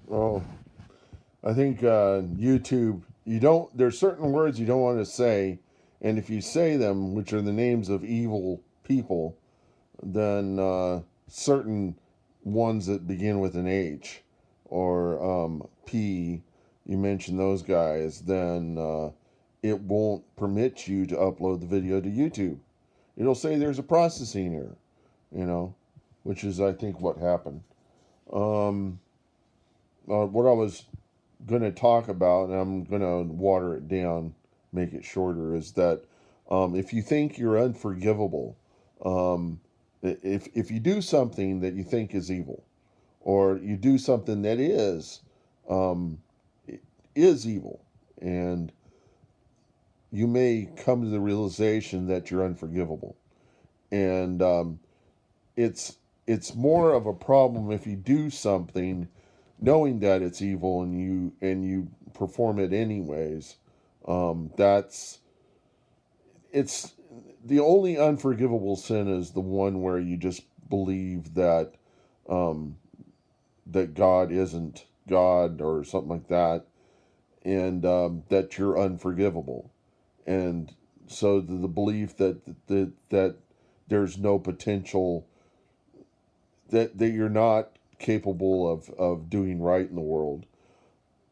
Well, I think YouTube, there's certain words you don't want to say, and if you say them, which are the names of evil people, then certain ones that begin with an H or P, you mention those guys, then it won't permit you to upload the video to YouTube. It'll say there's a processing error, you know, which is, I think, what happened. Um, what I was going to talk about, and I'm going to water it down, make it shorter, is that if you think you're unforgivable, um, if you do something that you think is evil, or you do something that um, is evil, and you may come to the realization that you're unforgivable, and it's it's more of a problem if you do something knowing that it's evil and you perform it anyways. That's it's the only unforgivable sin is the one where you just believe um, that God isn't God or something like that, and that you're unforgivable, and so the belief that there's no potential, that you're not capable of doing right in the world,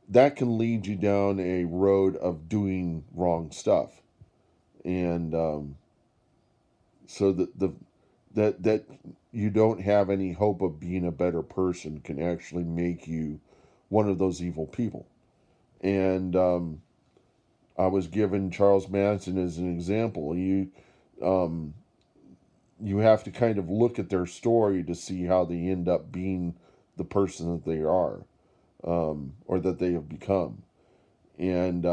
that can lead you down a road of doing wrong stuff, and so that you don't have any hope of being a better person can actually make you one of those evil people. And I was given Charles Manson as an example. Um, you have to kind of look at their story to see how they end up being the person that they are, or that they have become. And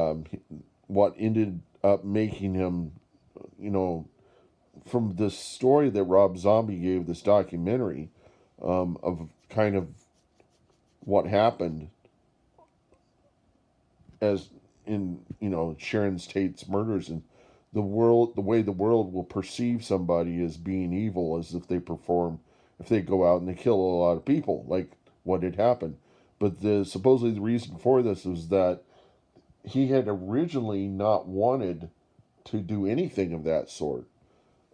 what ended up making him, you know, from the story that Rob Zombie gave, this documentary, of kind of what happened as in, Sharon Tate's murders, and the way the world will perceive somebody as being evil, as if they go out and they kill a lot of people, like what had happened. But supposedly the reason for this was that he had originally not wanted to do anything of that sort.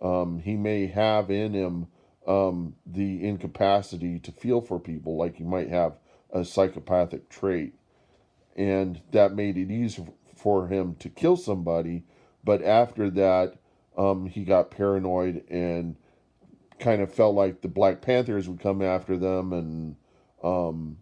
He may have in him the incapacity to feel for people, like he might have a psychopathic trait, and that made it easy for him to kill somebody. But after that, he got paranoid and kind of felt like the Black Panthers would come after them, and um,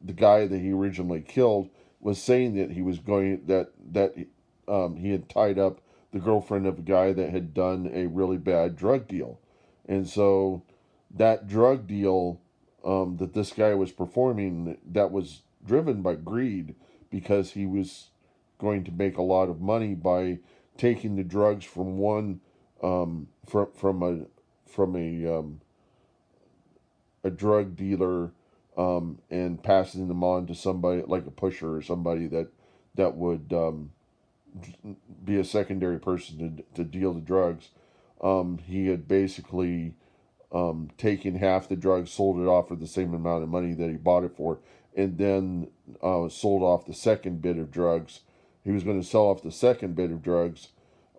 the guy that he originally killed was saying that he was going that he had tied up the girlfriend of a guy that had done a really bad drug deal, and so that drug deal that this guy was performing, that was driven by greed, because he was going to make a lot of money by taking the drugs from one from a drug dealer, and passing them on to somebody like a pusher or somebody that would be a secondary person to deal the drugs. He had basically taken half the drugs, sold it off for the same amount of money that he bought it for, and then sold off the second bit of drugs. He was going to sell off the second bit of drugs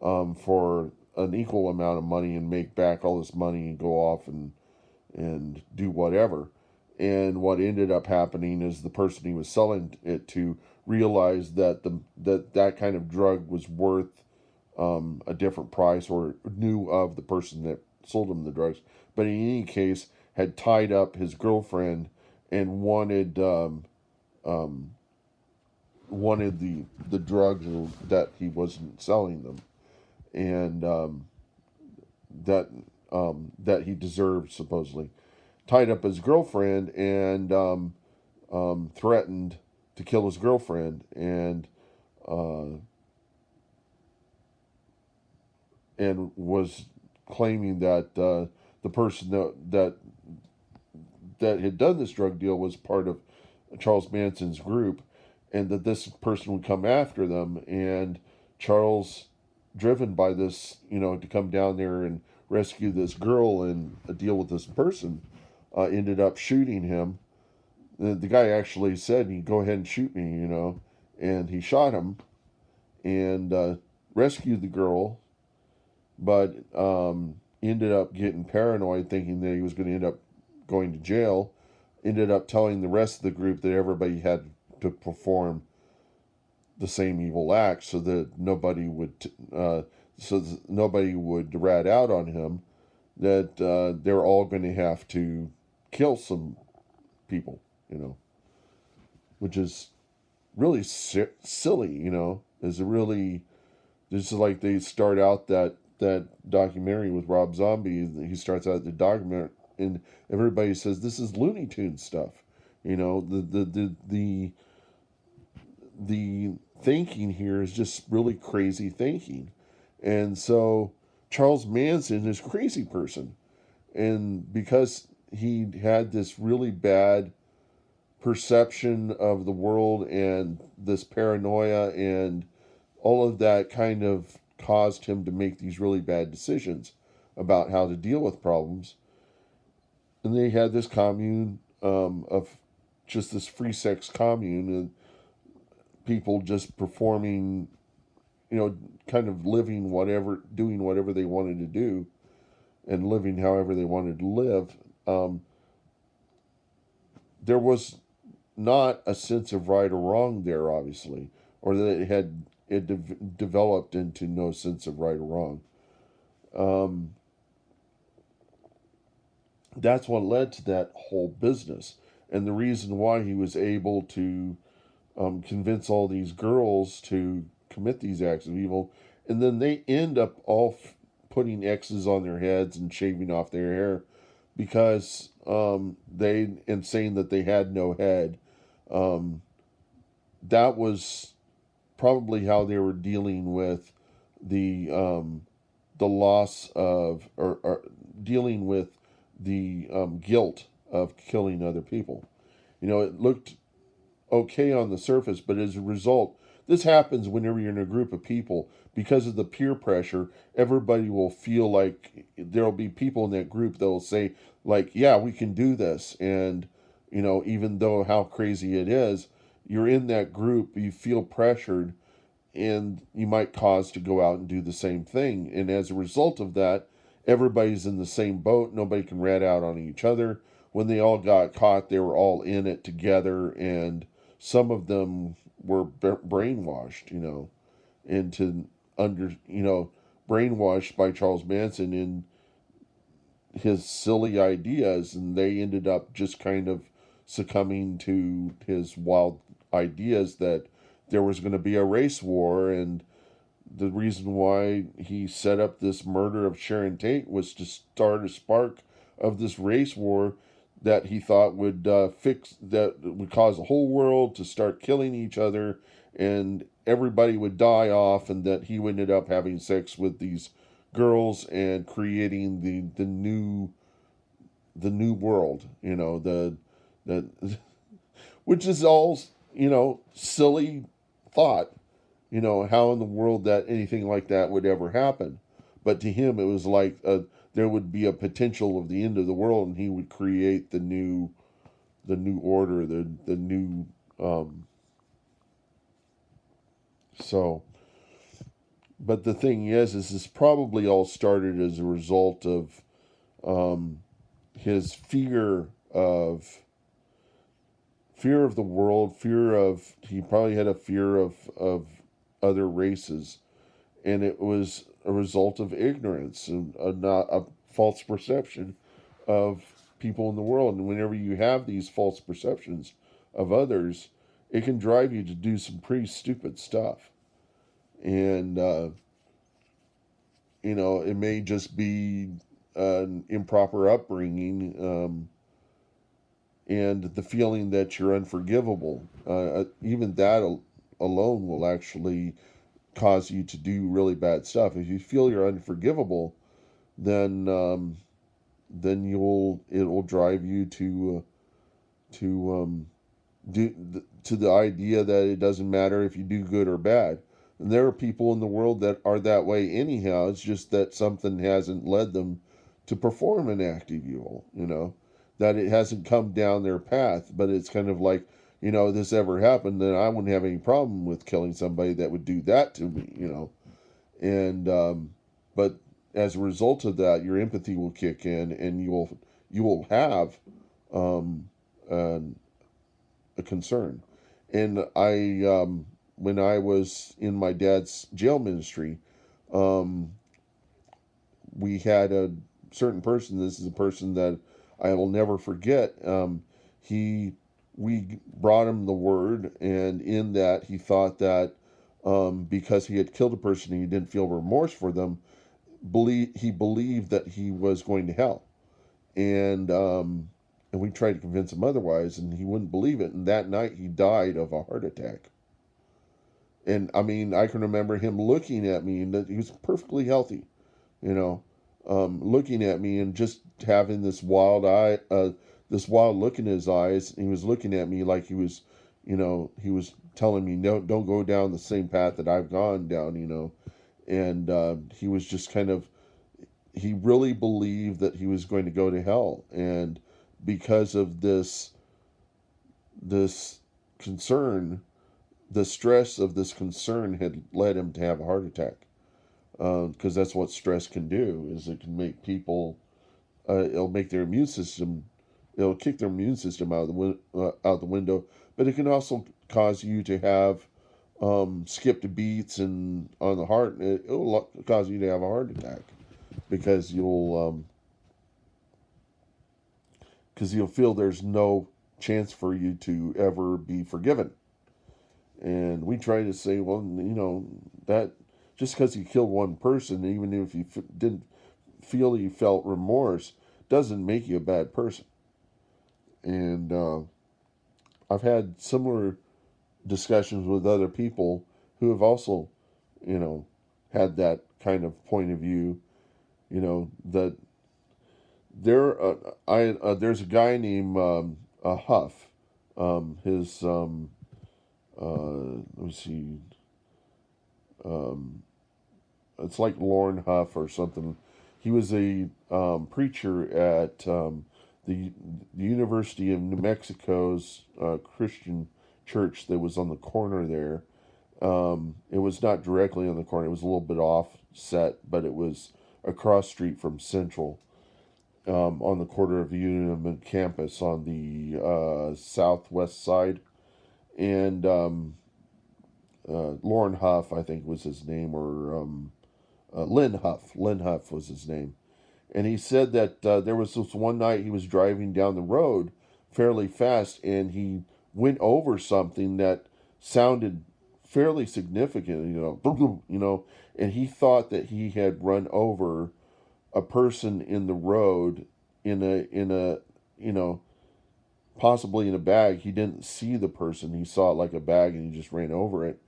for an equal amount of money and make back all this money and go off and do whatever. And what ended up happening is the person he was selling it to realized that that kind of drug was worth a different price, or knew of the person that sold him the drugs. But in any case, had tied up his girlfriend and um, wanted the drugs that he wasn't selling them, and that that he deserved, supposedly. Tied up his girlfriend and threatened to kill his girlfriend, uh, and was claiming that the person that had done this drug deal was part of Charles Manson's group, and that this person would come after them. And Charles, driven by this, to come down there and rescue this girl and deal with this person, ended up shooting him. the guy actually said, "You go ahead and shoot me," and he shot him and rescued the girl, but ended up getting paranoid, thinking that he was going to end up going to jail. Ended up telling the rest of the group that everybody had to perform the same evil act, so that nobody would rat out on him. That they're all going to have to kill some people, which is really silly. Is really just like they start out that documentary with Rob Zombie. He starts out the documentary, and everybody says this is Looney Tunes stuff. The thinking here is just really crazy thinking, and so Charles Manson is a crazy person, and because he had this really bad perception of the world and this paranoia and all of that kind of caused him to make these really bad decisions about how to deal with problems. And they had this commune of just this free sex commune, and people just performing, kind of living whatever, doing whatever they wanted to do, and living however they wanted to live. There was not a sense of right or wrong there, obviously, or that it developed into no sense of right or wrong. Um, that's what led to that whole business, and the reason why he was able to convince all these girls to commit these acts of evil, and then they end up all putting X's on their heads and shaving off their hair because and saying that they had no head. Um, that was probably how they were dealing with the loss of, or dealing with the guilt of killing other people. It looked okay on the surface, but as a result, this happens whenever you're in a group of people. Because of the peer pressure, everybody will feel like there'll be people in that group that will say, like, yeah, we can do this. And, even though how crazy it is, you're in that group, you feel pressured, and you might cause to go out and do the same thing. And as a result of that, everybody's in the same boat. Nobody can rat out on each other. When they all got caught, they were all in it together, and some of them were brainwashed, into brainwashed by Charles Manson in his silly ideas, and they ended up just kind of succumbing to his wild ideas that there was going to be a race war, and the reason why he set up this murder of Sharon Tate was to start a spark of this race war that he thought would would cause the whole world to start killing each other, and everybody would die off, and that he ended up having sex with these girls and creating the new world, the which is all silly thought, how in the world that anything like that would ever happen. But to him, it was like there would be a potential of the end of the world, and he would create the new order, the new. So, but the thing is this probably all started as a result of his fear of the world, he probably had a fear of other races, and it was a result of ignorance and not a false perception of people in the world. And whenever you have these false perceptions of others, it can drive you to do some pretty stupid stuff. And it may just be an improper upbringing, and the feeling that you're unforgivable. Even that alone will actually cause you to do really bad stuff. If you feel you're unforgivable, then it will drive you to the idea that it doesn't matter if you do good or bad. And there are people in the world that are that way anyhow. It's just that something hasn't led them to perform an act of evil. that it hasn't come down their path, but it's kind of like, this ever happened, then I wouldn't have any problem with killing somebody that would do that to me. And but as a result of that, your empathy will kick in, and you will have um, an, a concern. And when I was in my dad's jail ministry, um, we had a certain person. This is a person that I will never forget. He We brought him the word, and in that he thought that because he had killed a person and he didn't feel remorse for them, he believed that he was going to hell, and we tried to convince him otherwise, and he wouldn't believe it. And that night he died of a heart attack. And I mean, I can remember him looking at me, and that he was perfectly healthy, you know, looking at me and just having this wild look in his eyes. He was looking at me like he was telling me, no, don't go down the same path that I've gone down. And he was just he really believed that he was going to go to hell, and because of this concern, the stress of this concern had led him to have a heart attack. Because that's what stress can do, is it can make people, it'll make their immune system, it'll kick their immune system out the window, but it can also cause you to have skipped beats and on the heart, and it'll cause you to have a heart attack, because you'll feel there's no chance for you to ever be forgiven. And we try to say, well, that just because you killed one person, even if you didn't feel you felt remorse, doesn't make you a bad person. And I've had similar discussions with other people who have also, had that kind of point of view. That there's a guy named Huff. His let me see. Um, it's like Lauren Huff or something. He was a preacher at the University of New Mexico's Christian church that was on the corner there. It was not directly on the corner; it was a little bit offset, but it was across street from Central, on the corner of the Union campus on the southwest side. And Lauren Huff, I think was his name, or Lynn Huff. Lynn Huff was his name. And he said that there was this one night he was driving down the road fairly fast, and he went over something that sounded fairly significant, and he thought that he had run over a person in the road in a possibly in a bag. He didn't see the person; he saw it like a bag, and he just ran over it.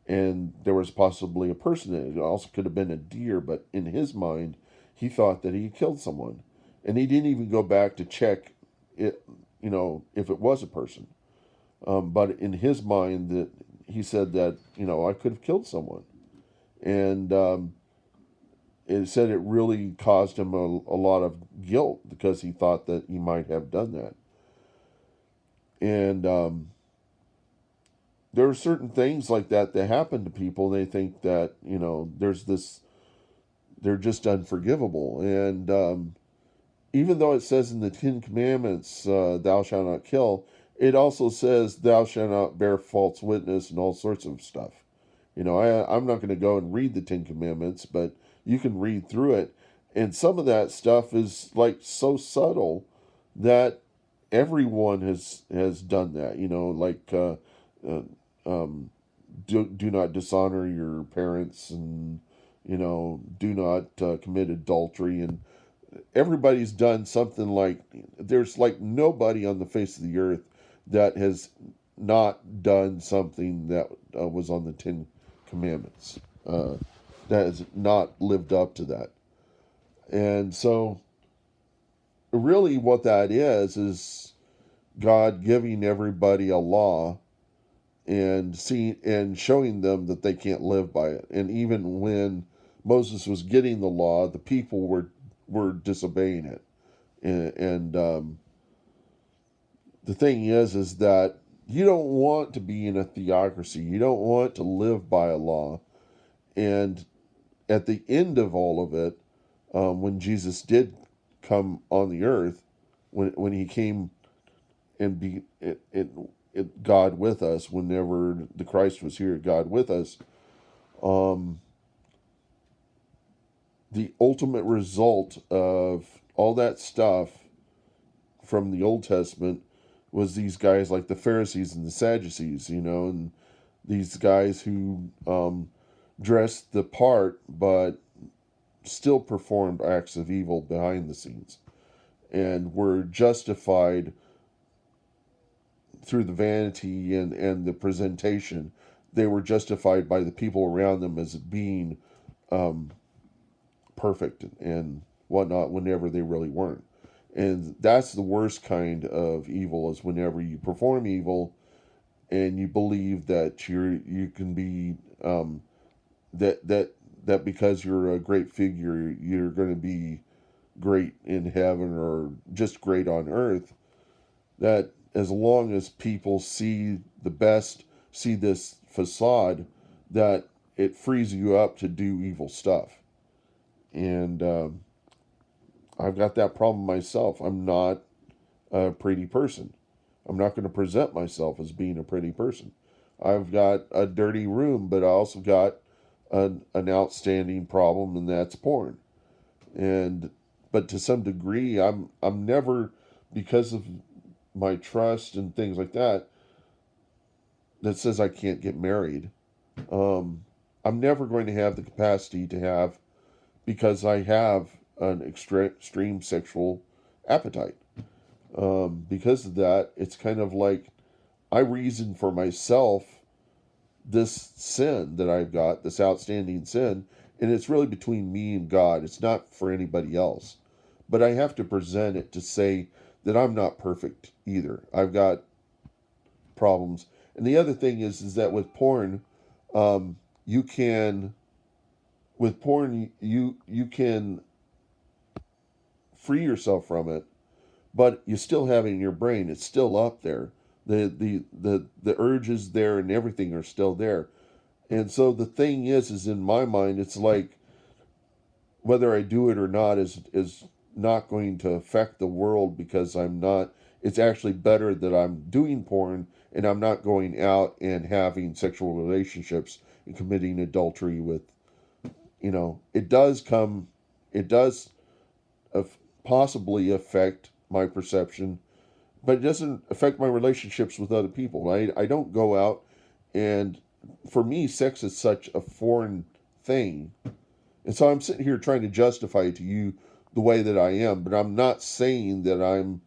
And there was possibly a person in it. It also could have been a deer, but in his mind, he thought that he killed someone, and he didn't even go back to check it, if it was a person. But in his mind, that he said that I could have killed someone, and it said it really caused him a lot of guilt, because he thought that he might have done that. And there are certain things like that happen to people. They think that they're just unforgivable. And even though it says in the Ten Commandments, "Thou shalt not kill," it also says, "Thou shalt not bear false witness," and all sorts of stuff. I'm not going to go and read the Ten Commandments, but you can read through it, and some of that stuff is like so subtle that everyone has done that. Like uh, do not dishonor your parents, and do not commit adultery, and everybody's done something. Like, there's like nobody on the face of the earth that has not done something that was on the Ten Commandments, that has not lived up to that. And so really what that is God giving everybody a law, and showing them that they can't live by it. And even when Moses was getting the law, the people were disobeying it, and the thing is that you don't want to be in a theocracy. You don't want to live by a law. And at the end of all of it, when Jesus did come on the earth, when he came and be God with us, whenever the Christ was here, God with us, um, the ultimate result of all that stuff from the Old Testament was these guys like the Pharisees and the Sadducees, and these guys who dressed the part but still performed acts of evil behind the scenes and were justified through the vanity and the presentation. They were justified by the people around them as being um, perfect and whatnot whenever they really weren't. And that's the worst kind of evil, is whenever you perform evil and you believe that you can be that because you're a great figure, you're going to be great in heaven or just great on earth. That as long as people see the best, see this facade, that it frees you up to do evil stuff. And I've got that problem myself. I'm not a pretty person. I'm not going to present myself as being a pretty person. I've got a dirty room, but I also got an outstanding problem, and that's porn. And but to some degree, I'm never, because of my trust and things like that, that says I can't get married. Um, I'm never going to have the capacity to have, because I have an extreme sexual appetite. Because of that, it's kind of like I reason for myself this sin that I've got, this outstanding sin, and it's really between me and God. It's not for anybody else. But I have to present it to say that I'm not perfect either. I've got problems. And the other thing is that with porn, you can, you can free yourself from it, but you still have it in your brain. It's still up there. The urges there and everything are still there. And so the thing is in my mind, it's like whether I do it or not is not going to affect the world, because I'm not. It's actually better that I'm doing porn and I'm not going out and having sexual relationships and committing adultery with. It does possibly affect my perception, but it doesn't affect my relationships with other people. I don't go out, and for me, sex is such a foreign thing. And so I'm sitting here trying to justify to you the way that I am, but I'm not saying that I'm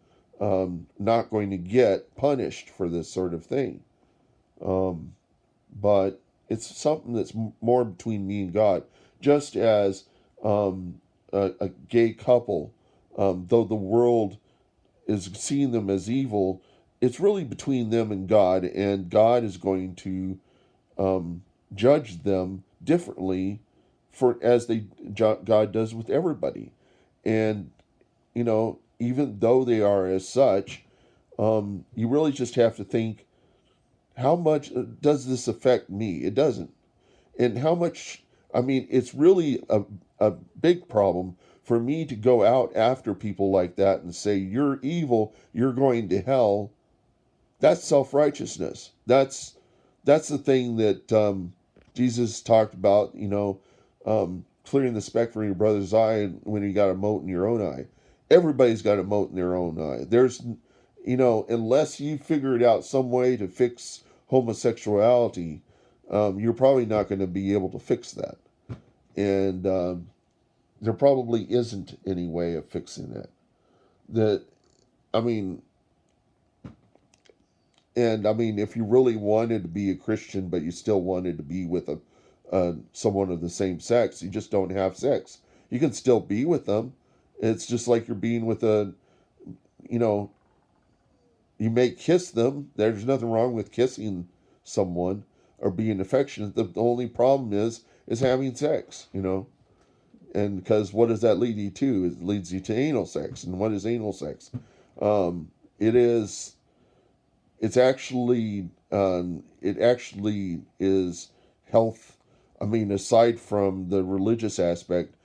not going to get punished for this sort of thing. Um, but it's something that's more between me and God. Just as a gay couple, though the world is seeing them as evil, it's really between them and God is going to judge them differently for as God does with everybody. And even though they are as such, you really just have to think, how much does this affect me? It doesn't. And how much, I mean, it's really a big problem for me to go out after people like that and say, you're evil, you're going to hell. That's self-righteousness. That's the thing that Jesus talked about, clearing the speck from your brother's eye when you got a mote in your own eye. Everybody's got a mote in their own eye. Unless you figure it out some way to fix homosexuality, you're probably not going to be able to fix that. And there probably isn't any way of fixing that. That, I mean, if you really wanted to be a Christian, but you still wanted to be with someone of the same sex, you just don't have sex. You can still be with them. It's just like you're being with you know, you may kiss them. There's nothing wrong with kissing someone or being affectionate. The only problem is having sex, And because what does that lead you to? It leads you to anal sex. And what is anal sex? It is it's actually it actually is health. I mean, aside from the religious aspect,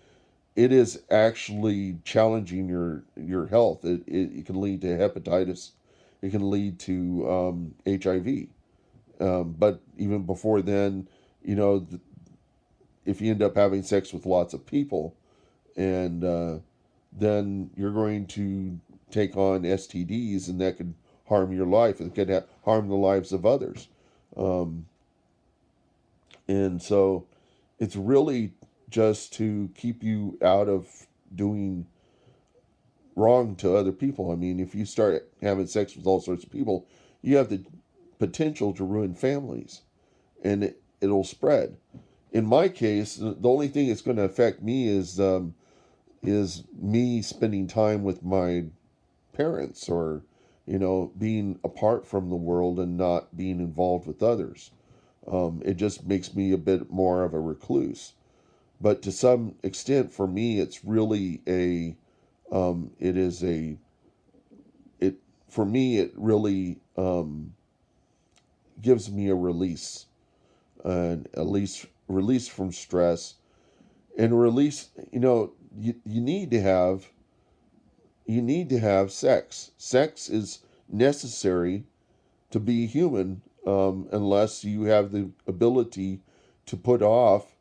it is actually challenging your health. It can lead to hepatitis. It can lead to HIV. But even before then, you know, if you end up having sex with lots of people, and then you're going to take on STDs, and that could harm your life. It could harm the lives of others. Um, and so it's really just to keep you out of doing wrong to other people. I mean, if you start having sex with all sorts of people, you have the potential to ruin families, and it'll spread. In my case, the only thing that's going to affect me is me spending time with my parents, or being apart from the world and not being involved with others. It just makes me a bit more of a recluse. But to some extent, for me, it's really it is a, it, for me, it really gives me a release, and at least release from stress, and release, you need to have, sex. Sex is necessary to be human, unless you have the ability to put off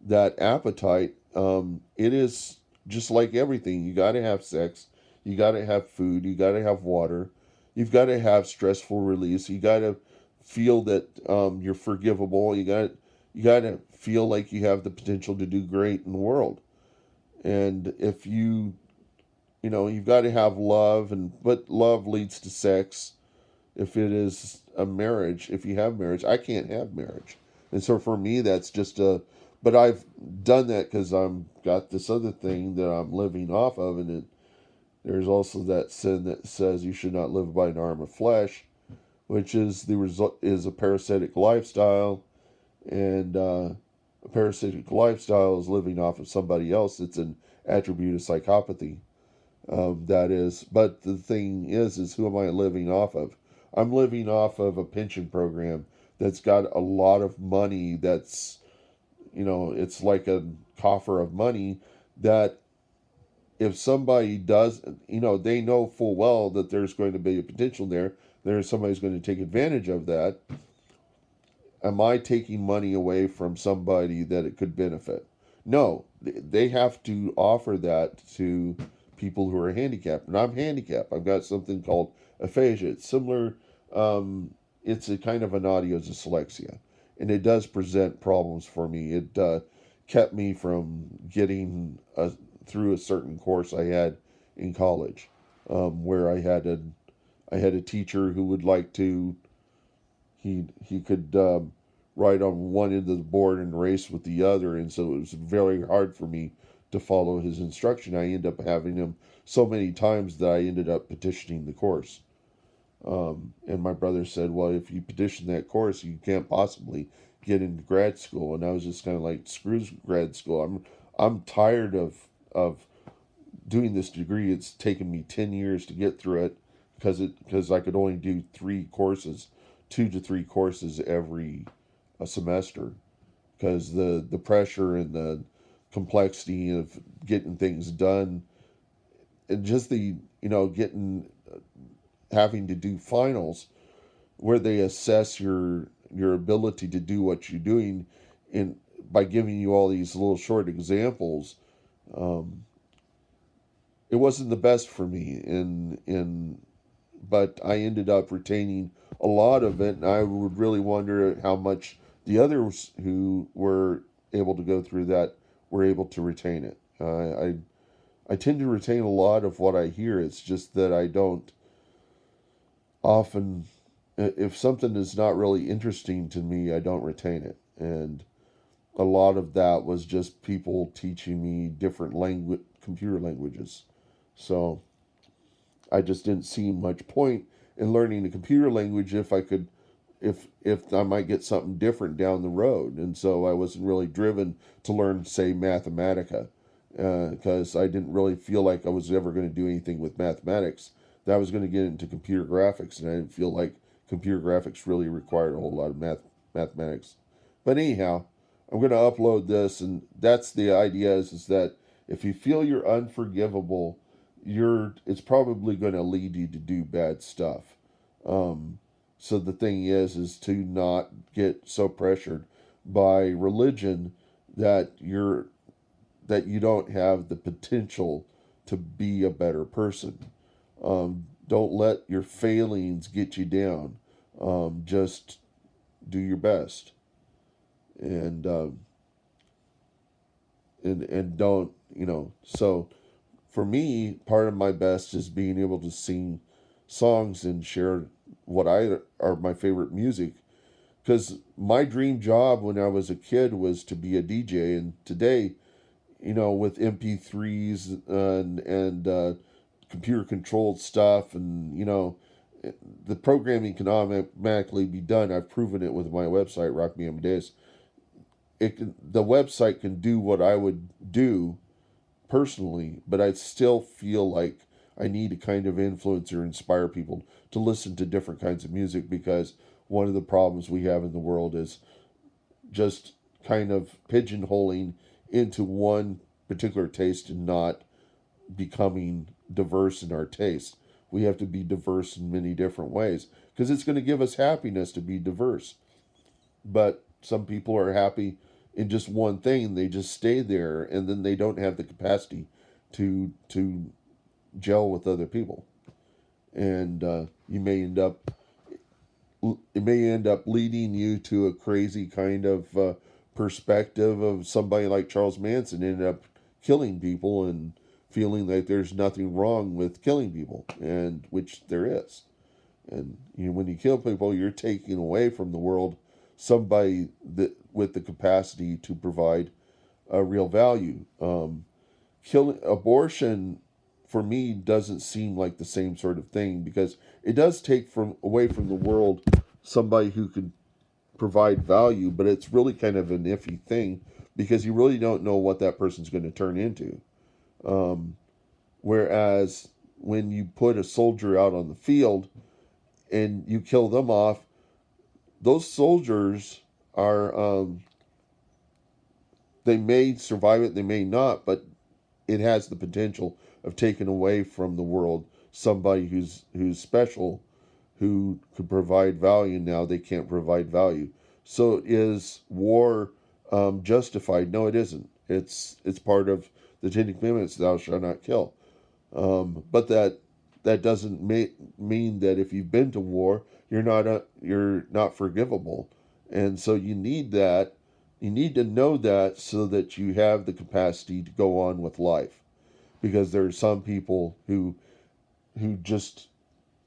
that appetite. It is just like everything. You got to have sex. You got to have food. You got to have water. You've got to have stressful release. You got to feel that you're forgivable. You got to feel like you have the potential to do great in the world. And if you've got to have love, but love leads to sex. If it is a marriage, if you have marriage, I can't have marriage. And so for me, that's just but I've done that because I'm got this other thing that I'm living off of, and there's also that sin that says you should not live by an arm of flesh, which is the result is a parasitic lifestyle, and a parasitic lifestyle is living off of somebody else. It's an attribute of psychopathy. That is, but the thing is who am I living off of? I'm living off of a pension program that's got a lot of money. It's like a coffer of money that if somebody does, they know full well that there's going to be a potential there. There's somebody's going to take advantage of that. Am I taking money away from somebody that it could benefit? No, they have to offer that to people who are handicapped. And I'm handicapped. I've got something called aphasia. It's similar, it's a kind of an audio dyslexia. And it does present problems for me. It kept me from getting through a certain course I had in college, where I had a teacher who would like to, he could ride on one end of the board and race with the other, and so it was very hard for me to follow his instruction. I ended up having him so many times that I ended up petitioning the course. And my brother said, "Well, if you petition that course, you can't possibly get into grad school." And I was just kind of like, "Screw grad school. I'm tired of doing this degree. It's taken me 10 years to get through it because I could only do 3 courses, 2 to 3 courses every a semester, because the pressure and the complexity of getting things done, and just the getting having to do finals where they assess your ability to do what you're doing in by giving you all these little short examples. um, it wasn't the best for me, but I ended up retaining a lot of it, and I would really wonder how much the others who were able to go through that were able to retain it. I tend to retain a lot of what I hear. It's just that I don't often, if something is not really interesting to me, I don't retain it. And a lot of that was just people teaching me different computer languages. So I just didn't see much point in learning a computer language if I could, if I might get something different down the road. And so I wasn't really driven to learn, say, Mathematica, because I didn't really feel like I was ever going to do anything with mathematics. That I was going to get into computer graphics, and I didn't feel like computer graphics really required a whole lot of mathematics. But anyhow, I'm going to upload this, and that's the idea is that if you feel you're unforgivable, it's probably going to lead you to do bad stuff. Um, so the thing is to not get so pressured by religion that you don't have the potential to be a better person. Don't let your failings get you down. Just do your best, and and don't So for me, part of my best is being able to sing songs and share what I are my favorite music. Because my dream job when I was a kid was to be a DJ, and today, with MP3s and computer controlled stuff, and the programming can automatically be done. I've proven it with my website, Rock Me Amadeus. The website can do what I would do personally, but I still feel like I need to kind of influence or inspire people to listen to different kinds of music, because one of the problems we have in the world is just kind of pigeonholing into one particular taste and not becoming diverse in our taste. We have to be diverse in many different ways because it's going to give us happiness to be diverse. But some people are happy in just one thing and they just stay there, and then they don't have the capacity to gel with other people, and it may end up leading you to a crazy kind of perspective of somebody like Charles Manson ended up killing people and feeling like there's nothing wrong with killing people, and which there is. And when you kill people, you're taking away from the world somebody that with the capacity to provide a real value. Killing abortion for me doesn't seem like the same sort of thing, because it does take from away from the world somebody who could provide value, but it's really kind of an iffy thing because you really don't know what that person's going to turn into. Um, Whereas when you put a soldier out on the field and you kill them off, those soldiers are they may survive it, they may not, but it has the potential of taking away from the world somebody who's special, who could provide value. Now they can't provide value. So is war justified? No, it isn't. It's part of the Ten Commandments: "Thou shalt not kill." But that doesn't mean that if you've been to war, you're not forgivable. And so you need that. You need to know that so that you have the capacity to go on with life. Because there are some people who just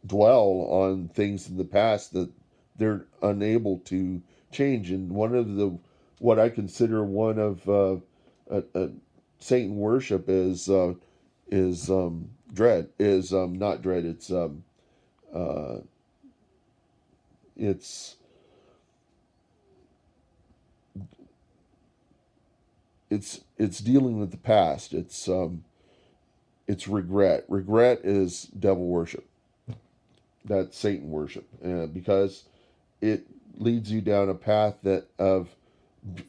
dwell on things in the past that they're unable to change. And one of the what I consider one of Satan worship is dread is not dread. Uh, it's it's dealing with the past. It's regret. Regret is devil worship. That's Satan worship, because it leads you down a path that of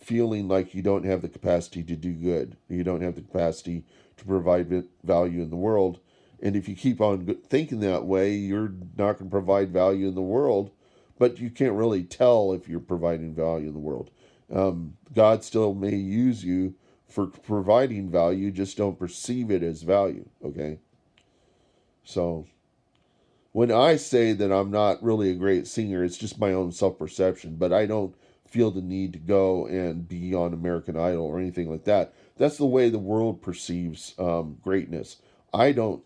feeling like you don't have the capacity to do good. You don't have the capacity to provide value in the world. And if you keep on thinking that way, you're not going to provide value in the world, but you can't really tell if you're providing value in the world. God still may use you for providing value, just don't perceive it as value, okay? So when I say that I'm not really a great singer, it's just my own self-perception, but I don't feel the need to go and be on American Idol or anything like that. That's the way the world perceives greatness. I don't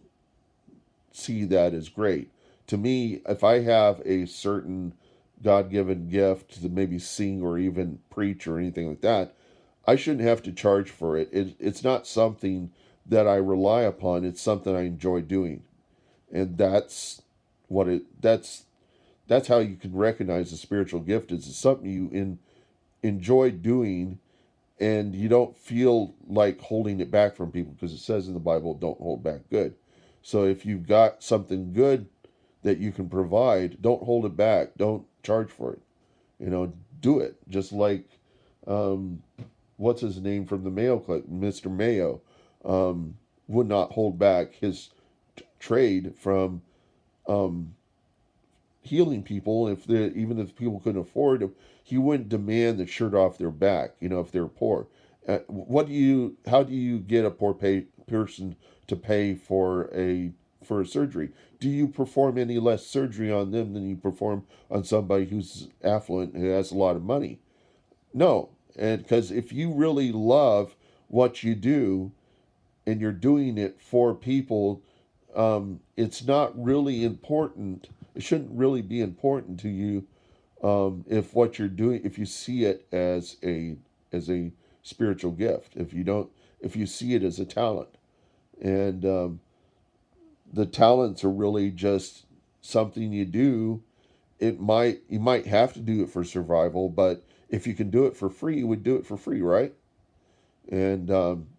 see that as great. To me, if I have a certain God-given gift to maybe sing or even preach or anything like that, I shouldn't have to charge for it. It's not something that I rely upon. It's something I enjoy doing, and that's how you can recognize a spiritual gift. Is something you enjoy doing, and you don't feel like holding it back from people, because it says in the Bible, "Don't hold back good." So if you've got something good that you can provide, don't hold it back. Don't charge for it. Do it. Just like, um, what's his name from the Mayo Clinic, Mr. Mayo, would not hold back his trade from um, healing people. Even if people couldn't afford it, he wouldn't demand the shirt off their back. If they're poor. How do you get a person to pay for a surgery? Do you perform any less surgery on them than you perform on somebody who's affluent, who has a lot of money? No. And because if you really love what you do and you're doing it for people, it's not really important. It shouldn't really be important to you, if what you're doing, if you see it as a spiritual gift. If you see it as a talent, and the talents are really just something you do. You might have to do it for survival, but if you can do it for free, you would do it for free, right? And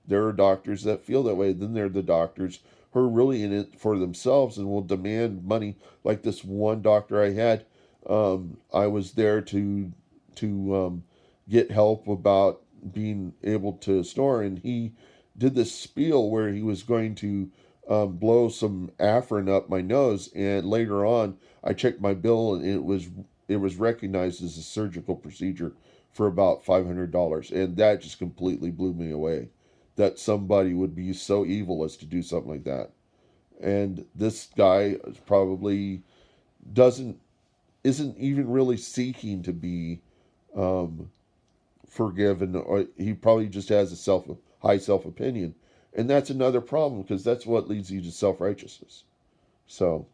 there are doctors that feel that way. Then there are the doctors who are really in it for themselves and will demand money. Like this one doctor I had, I was there to get help about being able to snore, and he did this spiel where he was going to blow some Afrin up my nose, and later on I checked my bill, and it was recognized as a surgical procedure for about $500, and that just completely blew me away. That somebody would be so evil as to do something like that. And this guy probably doesn't isn't even really seeking to be um, forgiven, or he probably just has a high self opinion, and that's another problem because that's what leads you to self righteousness. So